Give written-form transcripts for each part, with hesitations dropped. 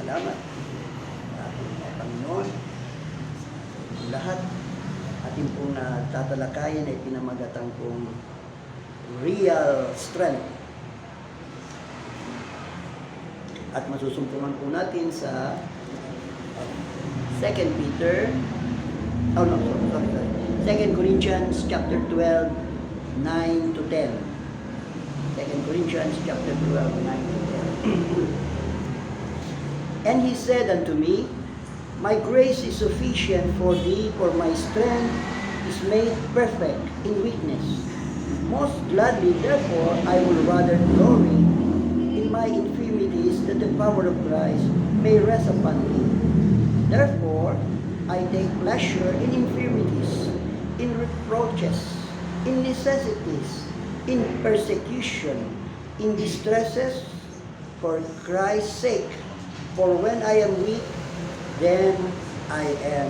salamat sa ating Panginoon. Ang lahat ating pong tatalakayin ay pinamagatang pong real strength. At masusumpungan po natin sa 2 Corinthians chapter 12, 9 to 10. 2 Corinthians chapter 12, 9 to 10. And he said unto me, My grace is sufficient for thee, for my strength is made perfect in weakness. Most gladly, therefore, I will rather glory in my infirmities, that the power of Christ may rest upon me. Therefore, I take pleasure in infirmities, in reproaches, in necessities, in persecution, in distresses, for Christ's sake. For when I am weak, then I am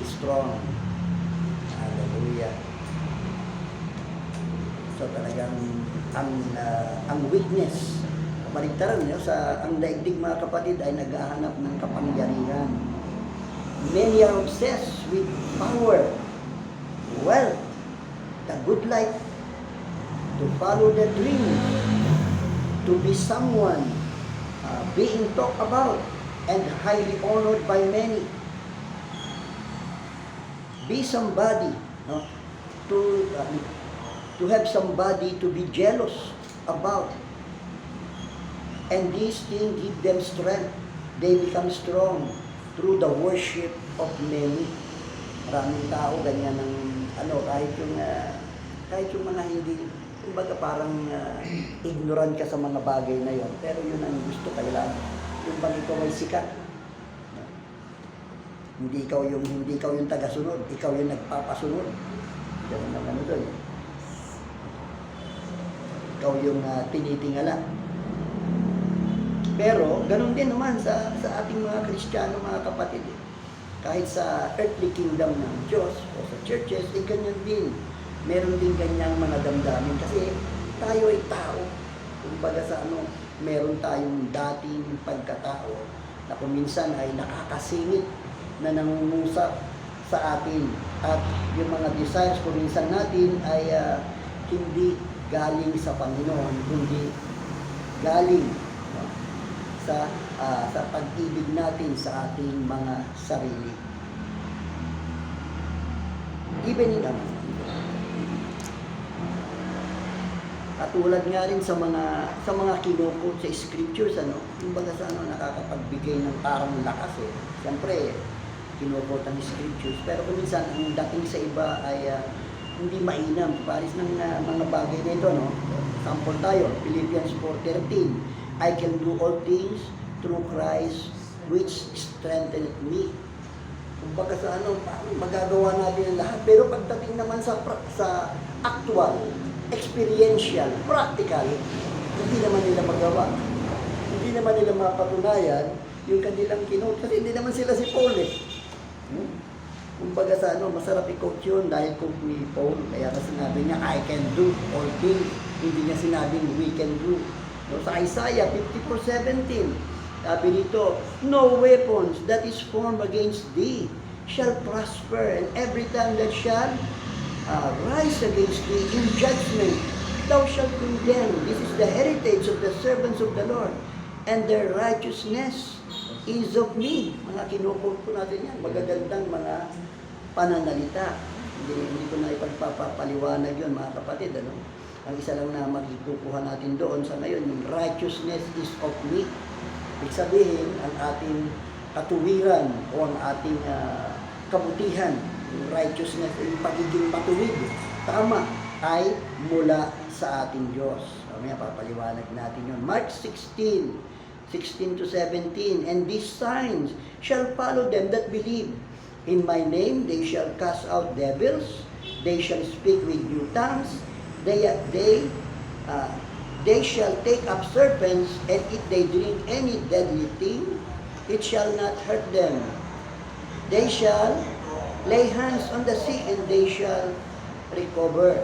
strong. Hallelujah. So talagang ang weakness, kabaligtaran niyo sa ang daigdig mga kapatid ay naghahanap ng kapangyarihan. Many are obsessed with power, wealth, the good life, to follow the dream, to be someone being talked about and highly honored by many. Be somebody, no? To have somebody to be jealous about. And these things give them strength. They become strong through the worship of many. Maraming tao ganyan ng kahit yung mga hindi, kumbaga parang ignorant ka sa mga bagay na yon, pero yun ang gusto kailangan. Yung bang ikaw ay sikat, hindi ikaw yung tagasunod, ikaw yung nagpapasunod. Ganun lang doon. Ikaw yung tinitingala. Pero ganun din naman sa ating mga Kristiyano, mga kapatid. Kahit sa earthly kingdom ng Diyos o sa churches, ganyan din. Meron din ganyang mga damdamin kasi tayo ay tao. Kumbaga meron tayong dating pagkatao na kuminsan ay nakakasingit na nangungusap sa atin. At yung mga desires kuminsan natin ay hindi galing sa Panginoon, kundi galing sa pag-ibig natin sa ating mga sarili. Even in katulad nga rin sa mga kinukot sa scriptures, kumbaga sa nakakapagbigay ng parang lakas eh. Siyempre, kinukot ang scriptures, pero kuminsan ang dating sa iba ay hindi mainam. Paris ng mga bagay na ito, no? Sample tayo, Philippians 4:13. I can do all things through Christ which strengtheneth me. Kumbaga sa magagawa natin ang lahat. Pero pagdating naman sa actual, experiential, practical, hindi naman nila magawa. Hindi naman nila mapatunayan yung kanilang kinote. Kasi hindi naman sila si Paul eh. Kumbaga sa masarap i-quote yun dahil quote ni Paul. Kaya sinabi niya, I can do all things. Hindi niya sinabing we can do. No, sa Isaiah 54:17, sabi dito, no weapons that is formed against thee shall prosper, and every tongue that shall rise against thee in judgment thou shalt condemn. This is the heritage of the servants of the Lord, and their righteousness is of me. Mga kinukot po natin yan, magagandang mga pananalita. Hindi ko na ipagpapaliwanag yun, mga kapatid. Ang isa lang na magkukuha natin doon sa ngayon, yung righteousness is of me. Ibig sabihin, ang ating katuwiran o ang ating kabutihan, yung righteousness, yung pagiging matuwid, tama, ay mula sa ating Diyos. Mamaya papaliwanag natin yun. Mark 16:16-17, and these signs shall follow them that believe. In my name they shall cast out devils, they shall speak with new tongues, they shall take up serpents, and if they drink any deadly thing, it shall not hurt them. They shall lay hands on the sick, and they shall recover.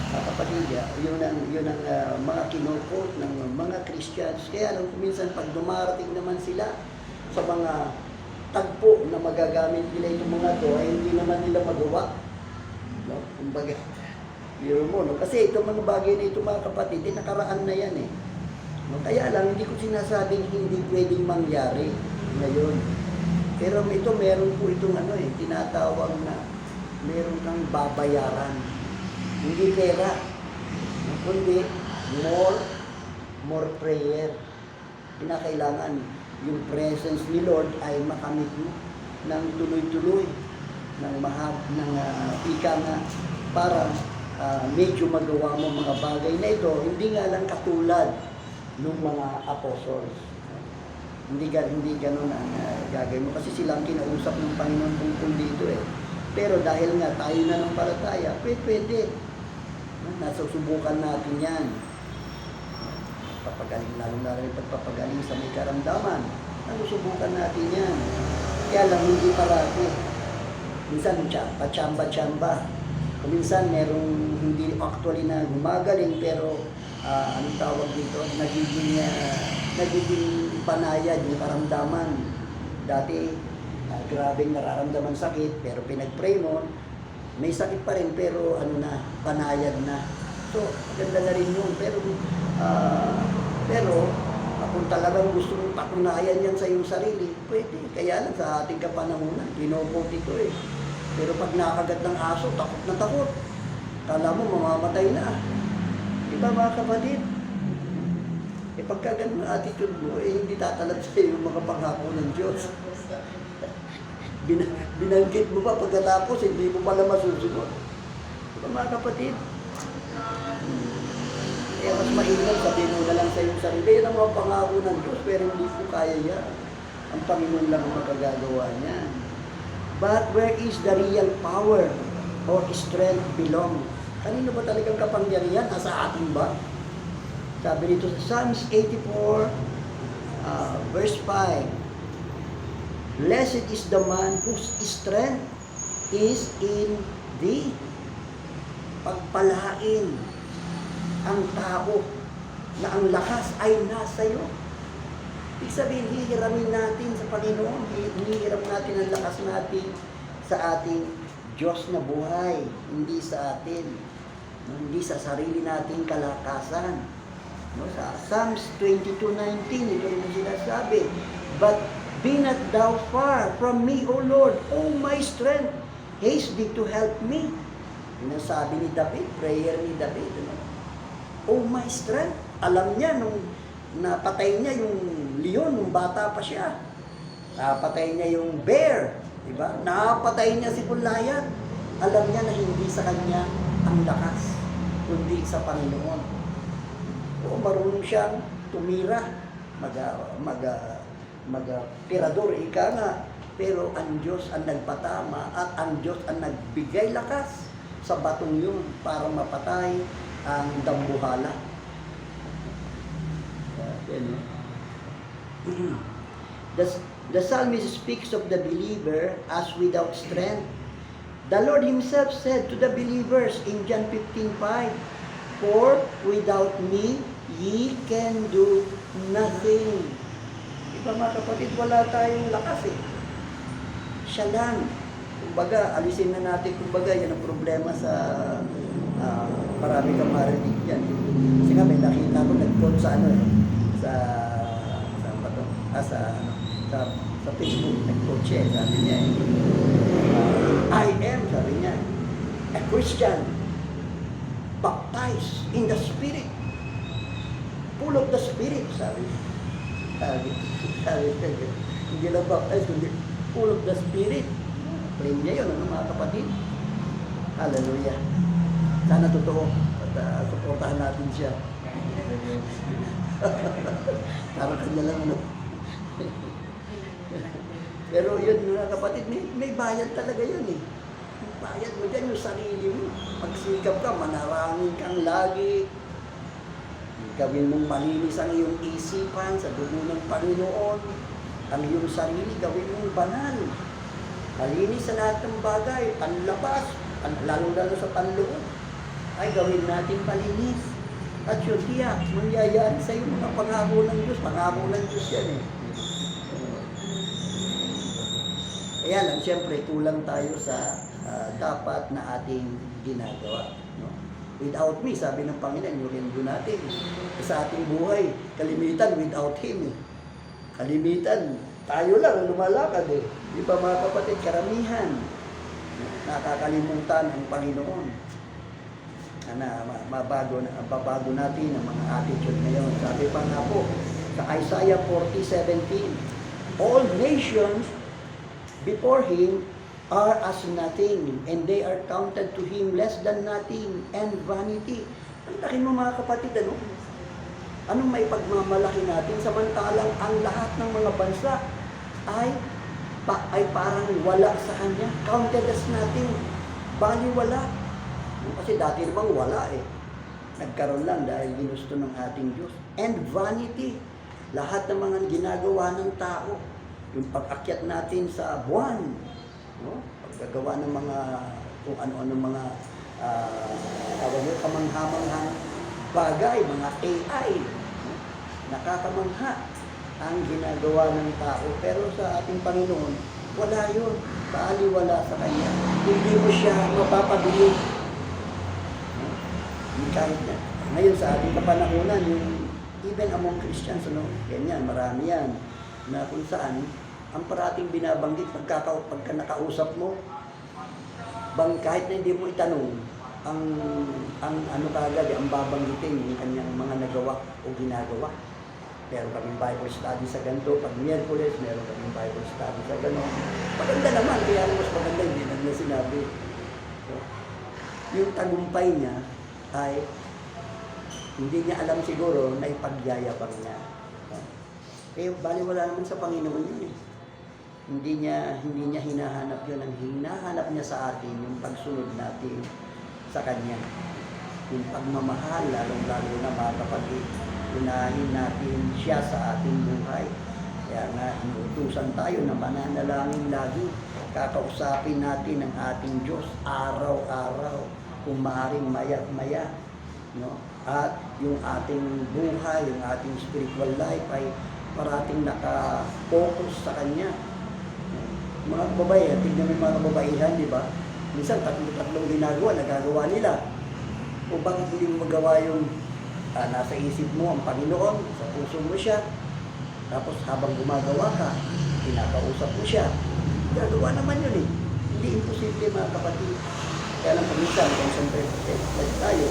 kapatid, yun ang mga kinukot ng mga Christians. Kaya lang minsan pag dumarating naman sila sa mga tagpo na magagamit nila itong mga to, ay hindi naman nila magawa. No? Kumbaga, biro mo, no? Kasi itong mga bagay na ito mga kapatid, nakaraan na yan eh. No? Kaya lang, hindi ko sinasabing hindi pwedeng mangyari ngayon. Pero ito, meron po itong tinatawag na meron kang babayaran. Hindi pera, kundi more prayer. Kinakailangan yung presence ni Lord ay makamit mo ng tuloy-tuloy, ng ika nga, para medyo magawa mo mga bagay na ito, hindi nga lang katulad ng mga apostles. Hindi ganun ang gagawin mo. Kasi silang kinausap ng Panginoon tungkol dito eh. Pero dahil nga tayo na ng palataya, pwede. Nasusubukan natin yan. Papagaling, lalo yung pagpapagaling sa may karamdaman. Nasusubukan natin yan. Kaya lang hindi parati. Minsan pachamba-chamba. Minsan merong hindi actually na gumagaling pero anong tawag dito? Nagiging panayad yung karamdaman. Dati, grabing nararamdaman sakit, pero pinag-pray mo, may sakit pa rin, pero panayad na. So, maganda na rin yun. Pero kung talagang gusto mong patunayan yan sa iyong sarili, pwede. Kaya lang sa ating kapanahunan, kinopot ito eh. Pero pag nakagat ng aso, takot na takot. Kala mo, mamamatay na. Diba mga kapatid? Pagka ganun ang attitude mo, hindi tatalab sa iyo yung mga pangako ng Diyos. Binanggit mo pa pagkatapos, hindi mo pala masusunod. Diba mga kapatid? Kaya mas maingat, sabihin mo na lang sa iyong sarili, yan ang mga pangako ng Diyos, pero hindi ko kaya yan. Ang Panginoon lang ang magagagawa niya. But where is the real power or strength belong? Kanino ba talagang kapangyarihan? Nasa atin ba? Sabi dito sa Psalms 84, verse 5, Blessed is the man whose strength is in thee. Pagpalain ang tao na ang lakas ay nasa iyo. Ibig sabihin, hihiramin natin sa Panginoon, hihiram natin ang lakas natin sa ating Diyos na buhay, hindi sa atin, hindi sa sarili nating kalakasan. No, sa Psalms 22:19, ito rin ang sinasabi, But be not thou far from me, O Lord, O my strength, haste thee to help me. Yun ang sabi ni David, prayer ni David. O my strength, alam niya nung napatay niya yung leon, nung bata pa siya. Napatay niya yung bear, diba? Napatay niya si Goliath. Alam niya na hindi sa kanya ang lakas, kundi sa Panginoon. O marunong siyang tumira, pirador, ika nga. Pero ang Diyos ang nagpatama at ang Diyos ang nagbigay lakas sa batong yun para mapatay ang dambuhala. The psalmist speaks of the believer as without strength. The Lord Himself said to the believers in John 15:5, For without me, ye can do nothing. Diba mga kapatid, wala tayong lakas eh. Siya lang. Kumbaga, alisin na natin, kumbaga, yan ang problema sa marami kang marinig yan. Kasi nga, may nakita ko, nag-quote sa sa Facebook, nag-quote siya, sabi niya, I am, sabi niya, a Christian, baptized in the Spirit, full of the Spirit, sabi. Hindi lang baptized, kundi full of the Spirit. Claim niya yun, mga kapatid. Hallelujah. Sana totoo. At supportahan natin siya. Parang kanya lang, Pero yun, mga kapatid, may bayad talaga yun eh. Bayad mo dyan yung sarili mo. Pagsikap ka, manarangin kang lagi. Gawin mong malinis ang iyong isipan sa dugo ng Panginoon. Ang iyong sarili, gawin mong banal. Malinis sa lahat ng bagay, panlabas, lalo-lalo sa panloob. ay gawin natin malinis. At yun, tiyak, mangyayari sa'yo mga pangako ng Diyos. Pangako ng Diyos yan eh. Kaya lang, siyempre, kulang tayo sa dapat na ating ginagawa. No? Without me, sabi ng Panginoon, yung rendo natin. Sa ating buhay, kalimitan without Him. Kalimitan, tayo lang ang lumalakad eh. Di ba mga kapatid, karamihan, nakakalimutan ang Panginoon. Mababago natin ang mga attitude ngayon. Sabi pa nga po, sa Isaiah 40:17, all nations before Him are as nothing, and they are counted to Him less than nothing and vanity. Ang takin mo mga kapatid, ano? Anong may pagmamalaki natin samantalang ang lahat ng mga bansa ay parang wala sa Kanya. Counted as nothing. Bali wala. Kasi dati namang wala eh. Nagkaroon lang dahil ginusto ng ating Diyos. And vanity. Lahat ng mga ginagawa ng tao. Yung pag-akyat natin sa buwan. No? Paggagawa ng mga, kung ano-ano mga kamangha-manghang bagay, mga AI. No? Nakakamangha ang ginagawa ng tao. Pero sa ating Panginoon, wala yun. Wala sa Kanya. Hindi mo siya mapapabili. Kahit na. Ngayon sa ating kapanahunan, yung even among Christians, ano, ganyan, marami yan, na kung saan, ang parating binabanggit, pagka nakausap mo, kahit na hindi mo itanong, ang ano kagad, ang babanggitin yung kanyang mga nagawa o ginagawa. Meron kaming Bible study sa ganito, pag Miyerkules, meron kaming Bible study sa gano'n. Maganda naman, kaya mas maganda, hindi na niya sinabi. So, yung tagumpay niya, ay hindi niya alam siguro na ipagyayabang niya. Eh, bali wala naman sa Panginoon yun eh. Hindi niya hinahanap yun. Ang hinahanap niya sa atin, yung pagsunod natin sa Kanya. Yung pagmamahal, lalong-lalo na mga kapatid, unahin natin siya sa ating buhay. Kaya nga, inuutusan tayo na mananalangin lagi. Kakausapin natin ang ating Diyos araw-araw. Kung maaaring maya-maya, no? At yung ating buhay, yung ating spiritual life ay parating naka-focus sa Kanya. Mga babae, tignan mo yung mga kababaihan, di ba? Minsan, tatlong ginagawa, nagagawa nila. O bakit hindi mo magawa yung nasa isip mo ang Panginoon, sa puso mo siya, tapos habang gumagawa ka, pinakausap mo siya. Gagawa naman yun eh. Hindi imposible mga kapatid. Kaya lang paminsan, concentrate tayo.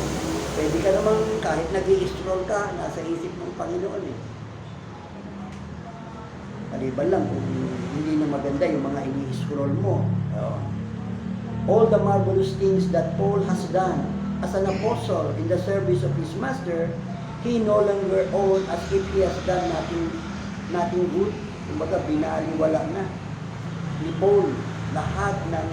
Pwede ka namang kahit nag-i-stroll ka, nasa isip ng Panginoon eh. Maliban lang kung hindi na maganda yung mga ini-scroll mo. All the marvelous things that Paul has done as an apostle in the service of his master, he no longer owns as if he has done nothing good. Kumbaga, binaliwala na ni Paul lahat ng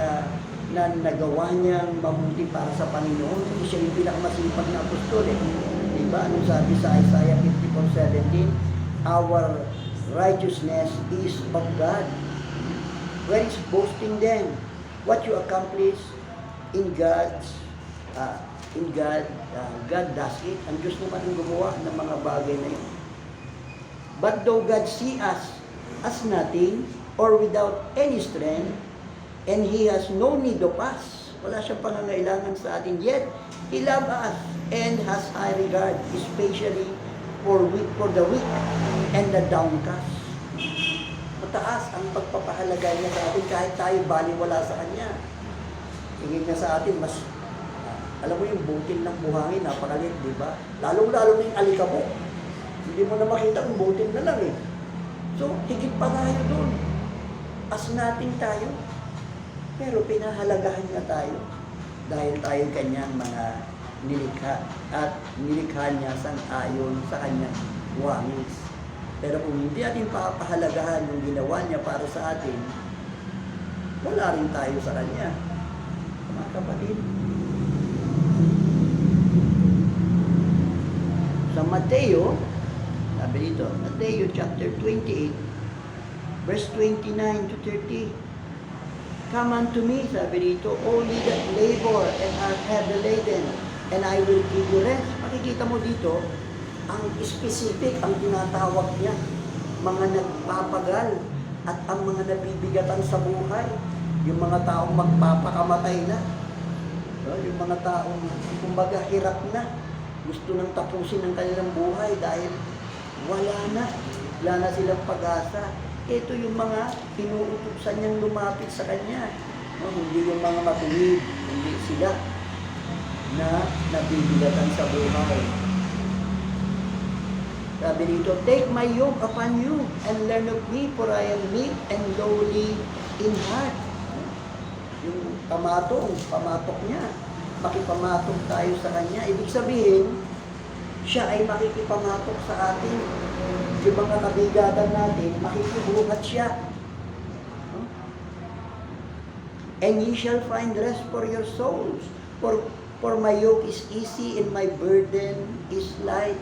na nagawa niyang mabuti para sa Panginoon. Kasi siya yung pinakamasipag na apostol eh. Diba? Anong sabi sa Isaiah 54:17? Our righteousness is of God. Where is boasting then? What you accomplish in God does it. Ang Diyos naman ang gumawa ng mga bagay na yun. But though God see us as nothing or without any strength, and He has no need of us, wala siyang pangangailangan sa atin, yet He loves us and has high regard, especially for the weak and the downcast. Mataas ang pagpapahalaga niya sa atin kahit tayo baliwala sa Kanya. Tingin niya sa atin, mas, alam mo yung butil ng buhangin, napakalit, di ba? Lalong-lalo na yung alikabok. Hindi mo na makita kung butil na lang eh. So, higit pa tayo doon. As natin tayo. Pero pinahalagahan niya tayo dahil tayo kanyang mga nilikha at nilikha niya sang-ayon sa kanyang wangis. Pero kung hindi natin papahalagahan yung ginawa niya para sa atin, wala rin tayo sa kanya. Mga kapatid. Sa Mateo, sabi dito, Mateo chapter 28, verse 29 to 30. Come unto me, sabi dito, all ye that labor and are heavy laden, and I will give you rest. Makikita mo dito, ang specific, ang tinatawag niya, mga nagpapagal at ang mga nabibigatan sa buhay. Yung mga taong magpapakamatay na. Yung mga taong, kumbaga, hirap na. Gusto nang tapusin ang kanilang buhay dahil wala na. Wala na silang pag-asa. Ito yung mga pinuutusan niyang lumapit sa kanya. Hindi yung mga matuwid, hindi sila na nabibigatan sa buhay. Sabi dito, take my yoke upon you and learn of me, for I am meek and lowly in heart. Yung pamatok niya. Makipamatok tayo sa kanya. Ibig sabihin, siya ay makikipamatok sa atin. Yung mga kabigatan natin, makikibuhat siya. And ye shall find rest for your souls. For my yoke is easy and my burden is light.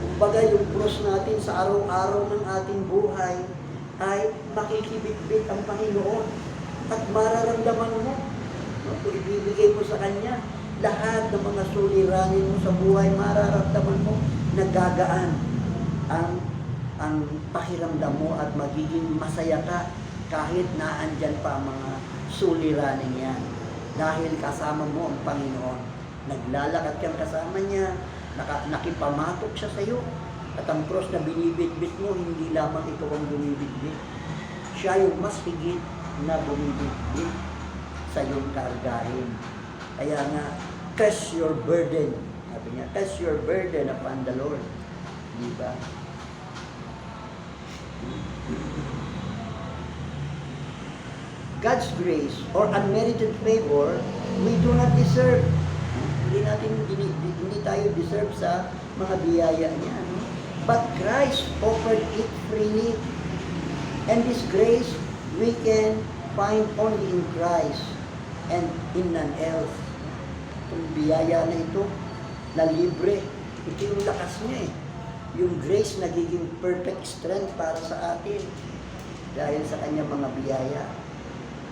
Kumbaga yung cross natin sa araw-araw ng ating buhay ay makikibitbit ang Panginoon at mararamdaman mo, kung ibibigay mo sa Kanya, lahat ng mga suliranin mo sa buhay, mararamdaman mo, nagagaan ang pakiramdam mo at magiging masaya ka kahit naandyan pa ang mga suliranin yan. Dahil kasama mo ang Panginoon. Naglalakad kang kasama niya, nakipamatok siya sa iyo. At ang cross na binibitbit mo, hindi lamang ikaw ang bumibitbit. Siya yung mas higit na bumibitbit sa iyong kargahin. Kaya nga, cast your burden. Sabi niya, cast your burden upon the Lord. Diba? God's grace or unmerited favor, we do not deserve. Hindi tayo deserve sa mga biyaya niya. But Christ offered it freely. And this grace, we can find only in Christ and in none else. Itong biyaya na ito, na libre, ito yung lakas niya eh. Yung grace nagiging perfect strength para sa atin dahil sa kanyang mga biyaya.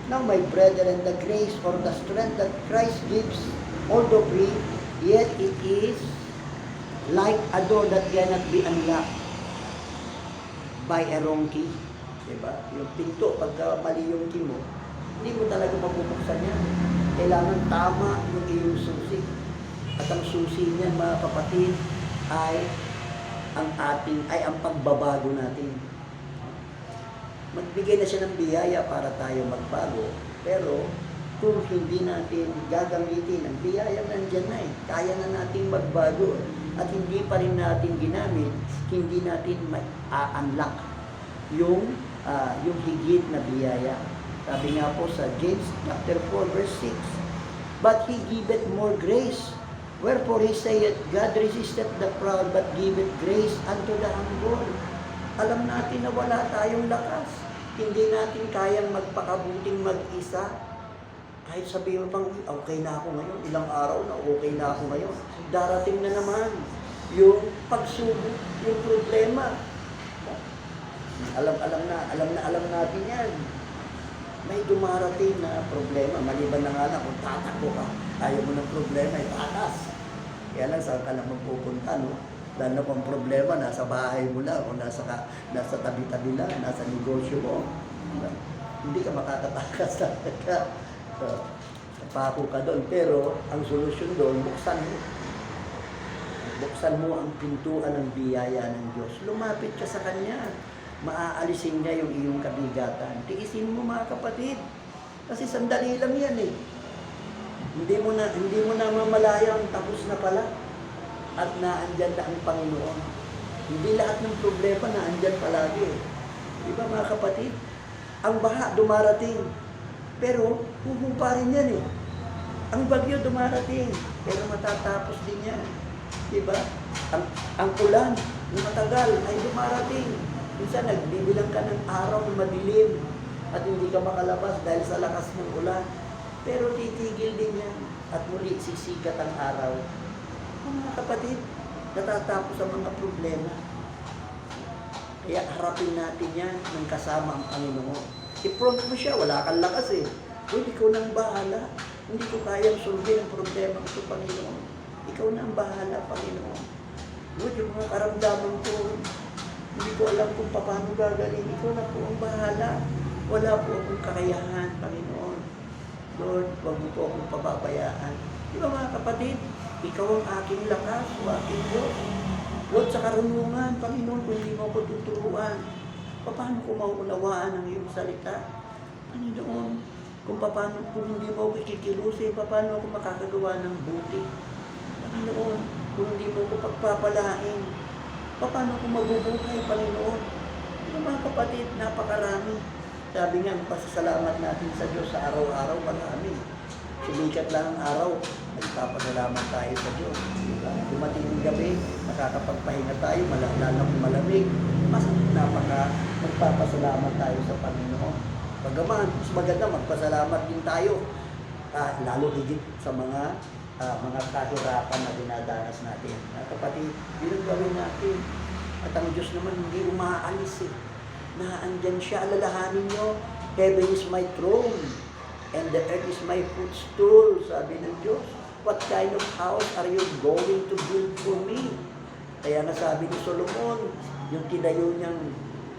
Now, my brethren, the grace or the strength that Christ gives, although free, yet it is like a door that cannot be unlocked by a wrong key. Diba? Yung pinto, pagka mali yung key mo, hindi mo talaga mabubuksan yan. Kailangan tama yung iyong susi. At ang susi niyan, mga kapatid, ay ang pagbabago natin. Magbigay na siya ng biyaya para tayo magbago, pero kung hindi natin gagamitin ang biyaya, nandyan na eh. Kaya na natin magbago at hindi pa rin natin ginamit, hindi natin ma-unlock yung higit na biyaya. Sabi nga po sa James chapter 4 verse 6, but He giveth more grace. Wherefore He saith, God resisteth the proud, but giveth grace unto the humble. Alam natin na wala tayong lakas. Hindi natin kayang magpakabuting mag-isa. Kahit sabihin mo pang, okay na ako ngayon, ilang araw na okay na ako ngayon. Darating na naman yung pagsubok, yung problema. Alam natin yan. May dumarating na problema. Maliban na nga lang kung tatakbo ka, ayaw mo ng problema, itatas. Kaya lang saan ka lang magpupunta, no? Lalo na kung problema, nasa bahay mo lang, o nasa tabi-tabi lang, nasa negosyo mo. Hindi ka makakatakas talaga. Pako ka doon. Pero, ang solusyon doon, buksan mo. Buksan mo ang pintuan ng biyaya ng Diyos. Lumapit ka sa Kanya. Maaalisin niya yung iyong kabigatan. Tiisin mo, mga kapatid. Kasi sandali lang yan eh. Hindi mo na mamalayang tapos na pala. At naandyan na ang Panginoon. Hindi lahat ng problema naandyan palagi. Di ba mga kapatid? Ang baha dumarating. Pero huhupa rin yan eh. Ang bagyo dumarating. Pero matatapos din yan. Di ba? Ang ulan na matagal ay dumarating. Minsan nagbibilang ka ng araw na madilim at hindi ka makalabas dahil sa lakas ng ulan. Pero titigil din yan at muli sisikat ang araw. Mga kapatid, natatapos ang mga problema. Kaya harapin natin yan ng kasama ang Panginoon. I-prompt mo siya, wala kang lakas eh. Ikaw nang bahala. Hindi ko kayang sulbin ang problema ko, Panginoon. Ikaw na ang bahala, Panginoon. Lord, yung mga karamdaman ko, hindi ko alam kung paano gagaling. Ikaw na po ang bahala. Wala po akong kakayahan, Panginoon. Lord, huwag mo po akong pababayaan. Di ba mga kapatid, ikaw ang aking lakas, o aking Diyos. Lord, sa karunungan, Panginoon, kung hindi mo ako tuturuan, paano ko mauunawaan ang iyong salita? Panginoon, kung hindi mo ako ikikilusin, paano ako makakagawa ng buti? Panginoon, kung hindi mo ako pagpapalain, paano ako mabubuhay, Panginoon? Mga kapatid, napakarami. Sabi nga, ang pasasalamat natin sa Diyos sa araw-araw, marami. Sumikat lang ang araw, nagpapasalamat tayo sa Diyos. Dumating yung gabi, nakakapagpahinga tayo, lalo kung malamig, magpapasalamat tayo sa Panginoon. Bagaman, mas maganda magpasalamat din tayo, lalo higit sa mga kahirapan na dinadanas natin. Kapatid, yun ang gawin natin. At ang Diyos naman hindi umaalis eh. Naandyan siya, alalahanin nyo, heaven is my throne, and the earth is my footstool, sabi ng Diyos. What kind of house are you going to build for me? Kaya nasabi ni Solomon, yung tinayo niyang,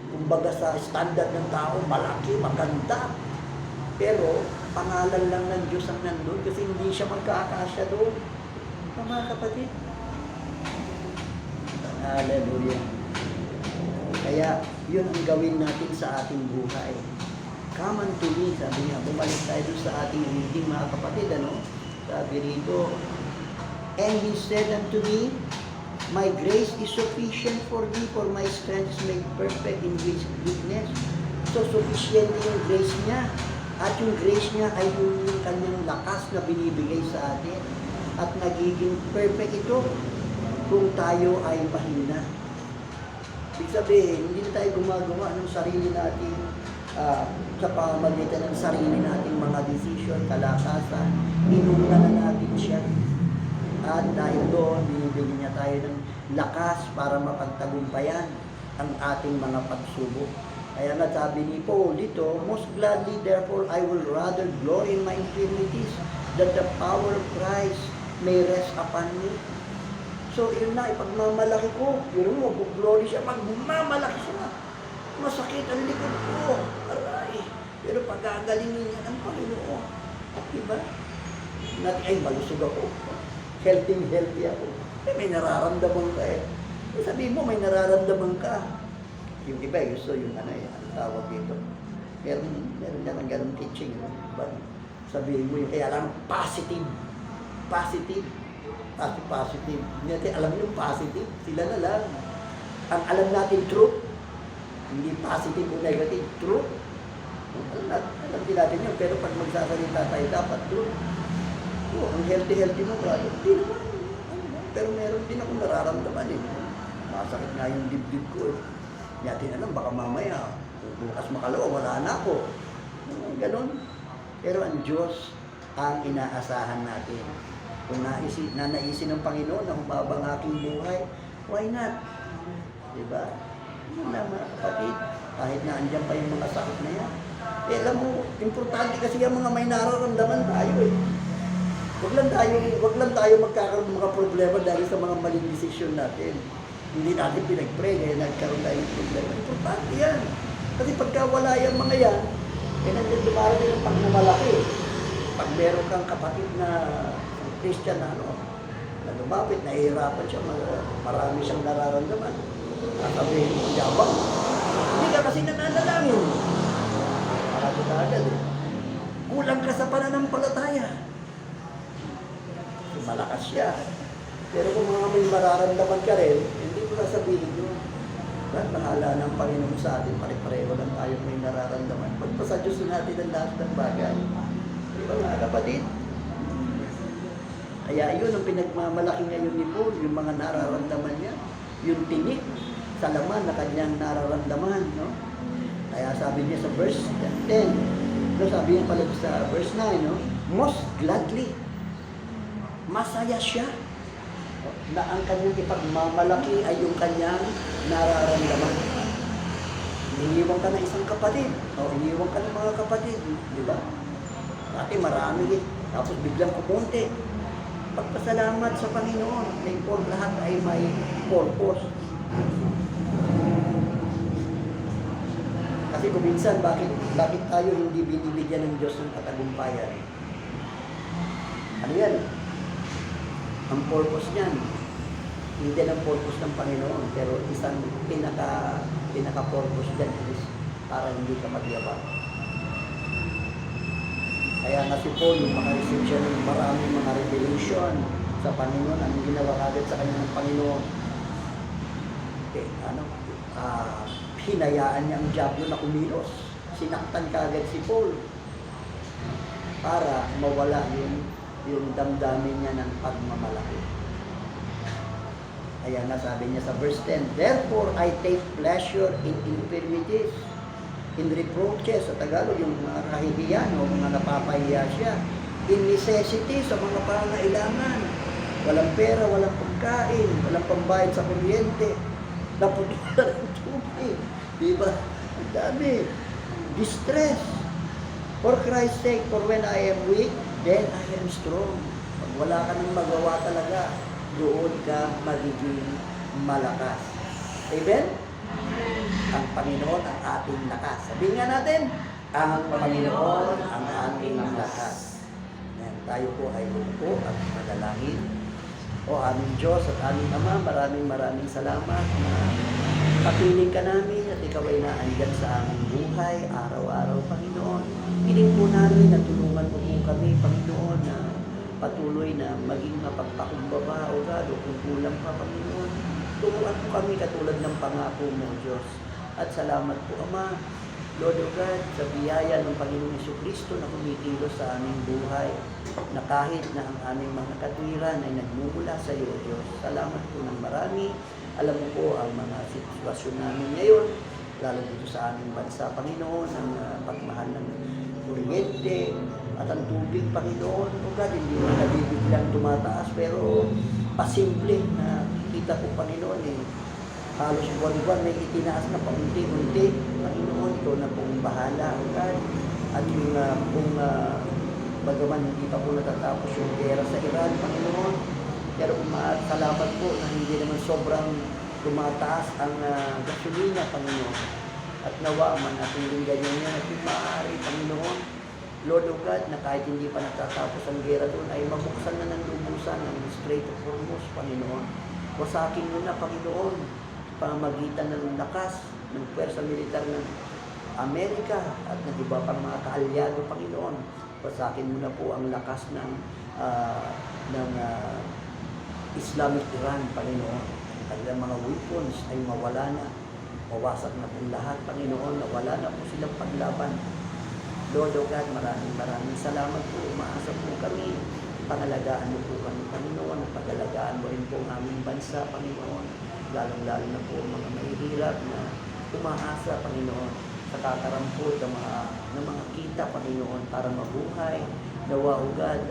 kumbaga sa standard ng tao, malaki, maganda. Pero, pangalan lang ng Diyos ang nandun kasi hindi siya magkakasya doon. Mga kapatid. Hallelujah. Kaya, yun ang gawin natin sa ating buhay. Come unto me, sabi niya, bumalik tayo doon sa ating reading, mga kapatid, ano? Sabi rito, and he said unto me, my grace is sufficient for thee, for my strength is made perfect in weakness. So, sufficient yung grace niya. At yung grace niya ay yung kanyang lakas na binibigay sa atin. At nagiging perfect ito kung tayo ay mahina. Ibig sabihin, hindi na tayo gumagawa ng sarili natin sa pamamagitan ng sarili nating mga decision, kalakasan. Inuna na natin siya. At dahil doon, binibigyan niya tayo ng lakas para mapagtagumpayan ang ating mga pagsubok. Kaya nga sabi ni Paul dito, most gladly therefore I will rather glory in my infirmities, that the power of Christ may rest upon me. So yun na, ipagmamalaki ko. Pero mo, glory siya, magmamalaki siya. Masakit ang likod ko. Aray. Pero pagagalingin niya ng Panginoon. Diba? Ay, malusog ako. Healthy ako. May nararamdaman ka eh. Sabihin mo, may nararamdaman ka. Yung iba, gusto yung ang tawag dito. Meron na ng ganong teaching. Sabihin mo yung, kaya lang, positive. Hindi natin alam yung positive. Sila na lang. Ang alam natin, truth. Hindi positive o negative, truth. Alam din natin yun. Pero pag magsasalita tayo, dapat truth. Ang healthy mo, brother. Hindi naman. Pero meron din akong nararamdaman eh. Masakit nga yung dibdib ko eh. Hindi natin alam, baka mamaya, bukas makalawa, wala na ako. Ganon. Pero ang Diyos ang inaasahan natin. Kung nanaisin ng Panginoon na humaba ang aking buhay, why not? Diba? Yun na mga kapatid. Kahit na andyan pa yung mga sakit na yan. Eh, alam mo, importante kasi yung mga may nararamdaman tayo eh. Wag lang tayo magkakaroon ng mga problema dahil sa mga maling desisyon natin. Hindi natin pinag-pray, kaya nagkaroon tayo ng problema. Importante yan. Kasi pagka wala yung mga yan, eh nandiyan dumarating yung pagmamalaki. Pag meron kang kapatid na Christian na na lumapit, nahihirapan siya, marami siyang nararamdaman. Sabihin mo, yabang. Hindi ka kasi nananalangin. Marami ka agad eh. Kulang ka sa pananampalataya. Malakas siya. Pero kung mga may mararamdaman ka rin, hindi ko sasabihin yun. At bahala ng Panginoon sa atin, pare-pareho lang tayo may nararamdaman. Pagpasa Diyos natin ang lahat ng bagay. Di ba mga kapatid? Kaya yun ang pinagmamalaki ngayon ni Paul, yung mga nararamdaman niya, yung tinik sa laman na kanyang nararamdaman. No? Kaya sabi niya sa verse 10, sabi niya pala sa verse 9, no? Most gladly, masaya siya na ang kanyang ipagmamalaki ay yung kanyang nararamdaman. Iniiwan ka ng isang kapatid, o iniiwan ka ng mga kapatid, di ba? Dati marami Tapos biglang kumonte. Pagpasalamat sa Panginoon, may lahat ay may purpose. Kasi kung minsan, bakit tayo hindi binibigyan ng Diyos ng katagumpayan? Ano yan? Ang purpose niyan, hindi ang purpose ng Panginoon, pero isang pinaka-purpose dyan is para hindi ka magyabang. Kaya nga si Paul, makareceive siya ng maraming mga revelation sa Panginoon, anong ginawa agad sa kanya ng Panginoon. Hinayaan niya ang diablo na kumilos. Sinaktan kaagad si Paul para mawala yung damdamin niya ng pagmamalaki. Kaya nasabi niya sa verse 10, "Therefore I take pleasure in infirmities, in reproaches," sa Tagalog, yung mga kahihiyan o mga napapahiya siya, "in necessity," sa mga pangailangan, walang pera, walang pagkain, walang pambayad sa kuryente, naputulan ng tubig, diba? Ang dami. Distress. For Christ's sake, for when I am weak, then I am strong. Pag wala ka nang magawa talaga, doon ka magiging malakas. Amen? Ang Panginoon ang ating lakas. Sabihin nga natin, ang Panginoon ang ating lakas. Yan, tayo po ay umupo at madalangin. O aming Diyos at aming Ama, maraming salamat na kapiling ka namin at ikaw ay naandyan sa aming buhay, araw-araw, Panginoon. Piling po namin na tulungan mo po kami, Panginoon, na patuloy na maging mapagpakumbaba, O God, o kung kulang pa, Panginoon. Tulungan po kami katulad ng pangako mo, Diyos. At salamat po, Ama, Lord of God, sa biyaya ng Panginoong Jesucristo na kumikilos sa aming buhay, na kahit na ang aming mga katwiran ay nagmumula sa iyo, Diyos. Salamat po ng marami. Alam mo po ang mga sitwasyon namin ngayon, lalo dito sa aming bansa, Panginoon, ang pagmahal ng kuryente at ang tubig, Panginoon. O God, hindi mo nabibiglang tumataas, pero pasimple na kita ko, Panginoon, halos buwan-buwan may itinaas na paunti-unti. Panginoon, ikaw na pong bahala, O God. At yung bagaman hindi pa po natatapos yung gera sa Iran, Panginoon, pero salamat po na hindi naman sobrang tumataas ang gasolina, Panginoon. At nawa man natin yung ganyan yan at yung maaari, Panginoon, Lord of God, na kahit hindi pa natatapos ang gera doon, ay mabuksan na ng lubusan ng Strait of Hormuz, Panginoon. Wasakin mo na, Panginoon, pamamagitan ng lakas ng pwersa militar ng Amerika at ng iba pang mga kaalyado, Panginoon. Wasakin mo na po ang lakas ng Islamic Iran, Panginoon. Ang kanilang mga weapons ay mawala na. Mawasak na po lahat, Panginoon. Nawala na po silang paglaban. Lord of God, maraming salamat po. Umaasa po kami. Pangalagaan mo po kami, Panginoon. Pagalagaan mo rin po ang aming bansa, Panginoon. Lalong-lalo na po ang mga mahihirap na umaasa, Panginoon, sa kakarampot ng mga kita, Panginoon, para mabuhay. Nawa, O God,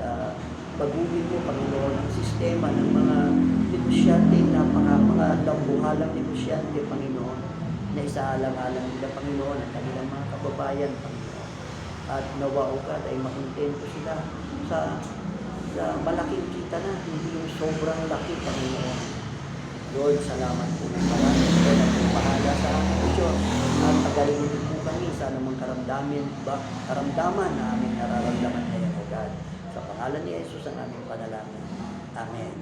baguhin mo, Panginoon, ang sistema ng mga negosyante, mga dambuhalang negosyante, Panginoon, na isaalang-alang nila, Panginoon, ang kanilang mga kababayan, Panginoon. At nawa, O God, ay makontento sila sa malaking kita na, hindi yung sobrang laki, Panginoon. Lord, salamat po ng marami. Ikaw na po bahala sa aming Diyos. At pagalingin po kami sa anumang karamdaman na aming nararamdaman ngayon, O God. Sa pangalan ni Jesus ang aming panalangin. Amen.